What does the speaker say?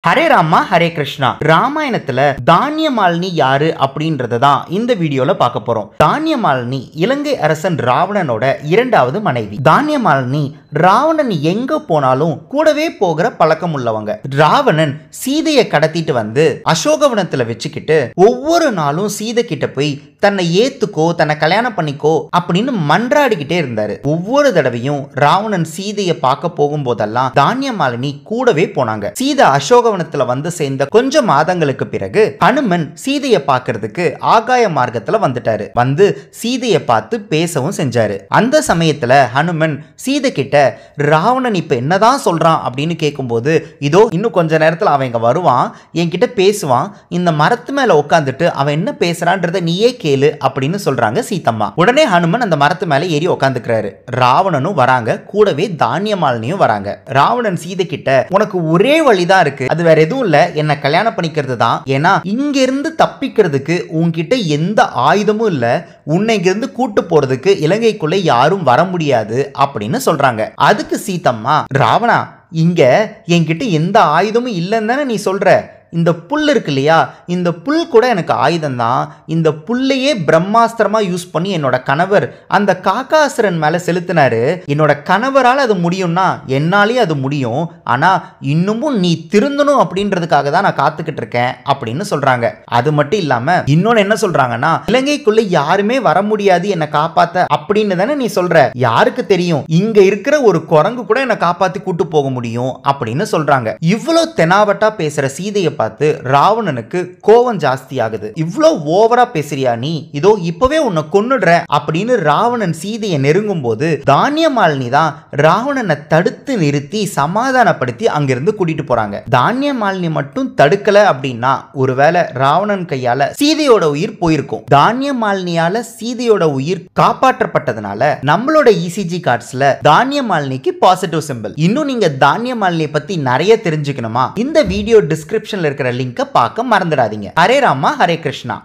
ஹரே ராமா ஹரே கிருஷ்ணா. ராமாயணத்துல தானியமாலினி யாரு அப்படின்றத தான் இந்த வீடியோல பார்க்க போறோம். தானியமாலினி இலங்கை அரசன் ராவணனோட இரண்டாவது மனைவி. தானியமாலினி ராவணன் எங்க போனாலும் கூடவே போகிற பழக்கம் உள்ளவங்க. ராவணன் சீதையை கடத்திட்டு வந்து அசோகவனத்துல வச்சுக்கிட்டு ஒவ்வொரு நாளும் சீதை கிட்ட போய் தன்னை ஏத்துக்கோ, தன்னை கல்யாணம் பண்ணிக்கோ அப்படின்னு மன்றாடிக்கிட்டே இருந்தாரு. ஒவ்வொரு தடவையும் ராவணன் சீதையை பார்க்க போகும்போதெல்லாம் தானியமாலினி கூடவே போனாங்க. சீதை அசோகவனத்துல வந்து சேர்ந்த கொஞ்சம் மாதங்களுக்கு பிறகு ஹனுமன் சீதையை பார்க்கிறதுக்கு ஆகாய மார்க்கத்துல வந்துட்டாரு. வந்து சீதையை பார்த்து பேசவும் செஞ்சாரு. அந்த சமயத்துல ஹனுமன் சீதை கிட்ட ராவணன் இப்ப என்னதான் சொல்றான் அப்படின்னு கேட்கும்போது, இதோ இன்னும் கொஞ்ச நேரத்துல அவன் இங்க வருவான், என்கிட்ட பேசுவான், இந்த மரத்து மேல உட்காந்துட்டு அவன் என்ன பேசுறான்றத நீயே கேளு அப்படின்னு சொல்றாங்க சீதம்மா. உடனே ஹனுமன் அந்த மரத்து மேல ஏறி உட்காந்துக்கிறாரு. ராவணனும் வராங்க, கூடவே தானியமாலினியும் வராங்க. ராவணன் சீதை கிட்ட உனக்கு ஒரே வழிதான் இருக்கு, அது வேற எதுவும் இல்ல, என்ன கல்யாணம் பண்ணிக்கிறது தான். ஏன்னா இங்க இருந்து தப்பிக்கிறதுக்கு உன்கிட்ட எந்த ஆயுதமும் இல்ல, உன்னை இங்கிருந்து கூட்டு போறதுக்கு இலங்கைக்குள்ள யாரும் வர முடியாது அப்படின்னு சொல்றாங்க. அதுக்கு சீதம்மா, ராவணா இங்க என்கிட்ட எந்த ஆயுதமும் இல்லைன்னு தானே நீ சொல்ற, இந்த புல் இருக்கு இல்லையா, இந்த புல் கூட எனக்கு ஆயுதம் தான். இந்த புல்லையே பிரம்மாஸ்திரமா யூஸ் பண்ணி என்னோட கணவர் அந்த காக்காசுரன் மேல செலுத்தினாரு. என்னோட கணவரால் அது முடியும்னா என்னாலேயே அது முடியும். ஆனா இன்னமும் நீ திருந்தணும் அப்படின்றதுக்காக தான் நான் காத்துக்கிட்டு இருக்கேன் அப்படின்னு சொல்றாங்க. அது மட்டும் இல்லாம இன்னொன்னு என்ன சொல்றாங்கன்னா, இலங்கைக்குள்ள யாருமே வர முடியாது என்னை காப்பாத்த அப்படின்னு தானே நீ சொல்ற, யாருக்கு தெரியும் இங்க இருக்கிற ஒரு குரங்கு கூட என்னை காப்பாத்தி கூட்டு போக முடியும் அப்படின்னு சொல்றாங்க. இவ்வளவு தெனாவட்டா பேசுற சீதையை பார்த்து ராவணனுக்கு கோவம் ஜாஸ்தி ஆகுது. இவ்ளோ ஓவரா பேசுறியா நீ, இதோ இப்பவே உன்னை கொன்னுடுற அப்படின்னு ராவணன் சீதையை நெருங்கும் போது தானியமாலினி தான் ராவணனை தடுத்து நிறுத்தி சமாதானப்படுத்தி அங்கிருந்து கூட்டிட்டு போறாங்க. தானியமாலினி மட்டும் தடுக்கல அப்படின்னா ஒருவேளை ராவணன் கையால சீதையோட உயிர் போயிருக்கும். தானியமாலினியால சீதையோட உயிர் காப்பாற்றப்பட்டதுனால நம்மளோட இசிஜி கார்ட்ஸ்ல தானியமாலினிக்கு பாசிட்டிவ் சிம்பிள். இன்னும் நீங்க தானியமாலினியை பத்தி நிறைய தெரிஞ்சுக்கணுமா, இந்த வீடியோ டிஸ்கிரிப்ஷன்ல இருக்கிற லிங்கை பார்க்க மறந்துடாதீங்க. ஹரே ராமா ஹரே கிருஷ்ணா.